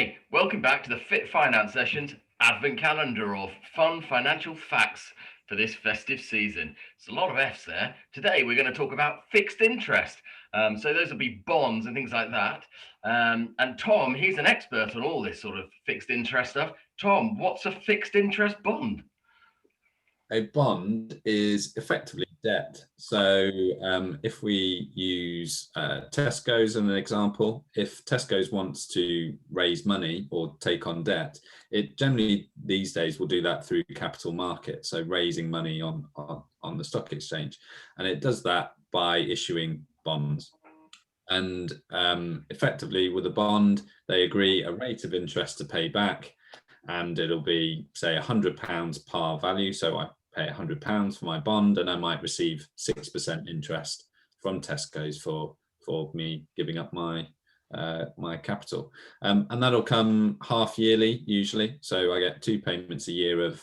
Hey, welcome back to the Fit Finance Sessions Advent Calendar of fun financial facts for this festive season. It's a lot of F's there. Today we're going to talk about fixed interest. So those will be bonds and things like that. And Tom, he's an expert on all this sort of fixed interest stuff. Tom, what's a fixed interest bond? A bond is effectively debt. So if we use Tesco's as an example, if Tesco's wants to raise money or take on debt, it generally these days will do that through capital market, so raising money on the stock exchange. And it does that by issuing bonds. And effectively with a bond, they agree a rate of interest to pay back, and it'll be, say, £100 par value. So I pay £100 for my bond, and I might receive 6% interest from Tesco's for me giving up my my capital, and that'll come half yearly usually. So I get two payments a year of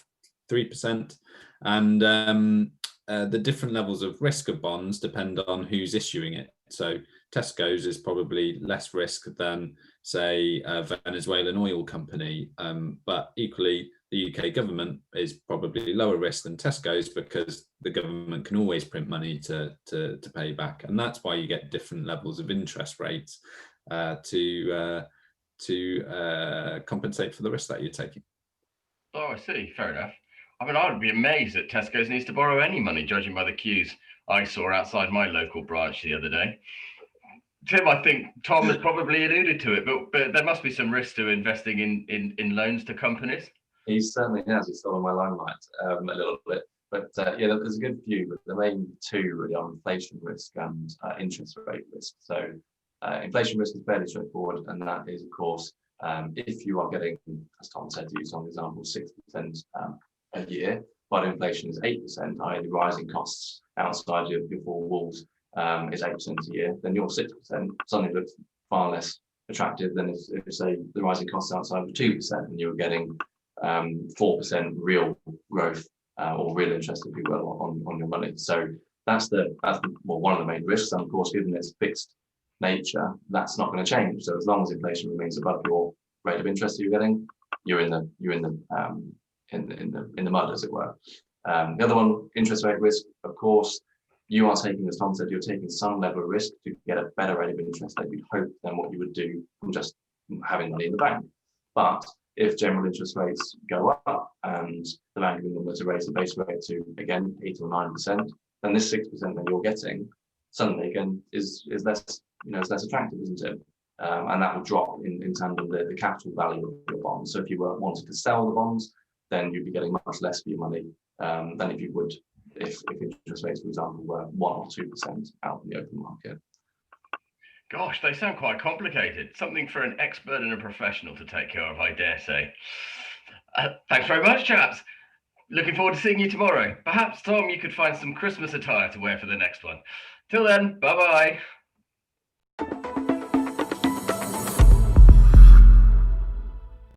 3%, and the different levels of risk of bonds depend on who's issuing it. So Tesco's is probably less risk than, say, a Venezuelan oil company, but equally the UK government is probably lower risk than Tesco's because the government can always print money to pay back, and that's why you get different levels of interest rates to compensate for the risk that you're taking. Oh, I see. Fair enough. I mean, I would be amazed that Tesco's needs to borrow any money, judging by the queues I saw outside my local branch the other day. Tim, I think Tom has probably alluded to it, but there must be some risk to investing in loans to companies. He certainly has. He's stolen my limelight a little bit. But yeah, there's a good few. But the main two really are inflation risk and interest rate risk. So inflation risk is fairly straightforward, and that is, of course, if you are getting, as Tom said, to use an example, 6% a year, but inflation is 8%, i.e. the rising costs outside your four walls is 8% a year, then your 6% suddenly looks far less attractive than if say, the rising costs outside were 2% and you were getting 4% real growth or real interest, if you will, on your money. So that's one of the main risks. And of course, given its fixed nature, that's not going to change. So as long as inflation remains above your rate of interest that you're getting, you're in the mud, as it were. The other one, interest rate risk, of course, you are taking, as Tom said, you're taking some level of risk to get a better rate of interest that you hope than what you would do from just having money in the bank. But if general interest rates go up and the Bank of England were to raise the base rate to, again, 8 or 9%, then this 6% that you're getting suddenly again is less, it's less attractive, isn't it? And that will drop in tandem the capital value of your bonds. So if you wanted to sell the bonds, then you'd be getting much less for your money than if you would if interest rates, for example, were 1 or 2% out in the open market. Gosh, they sound quite complicated. Something for an expert and a professional to take care of, I dare say. Thanks very much, chaps. Looking forward to seeing you tomorrow. Perhaps, Tom, you could find some Christmas attire to wear for the next one. Till then, bye-bye.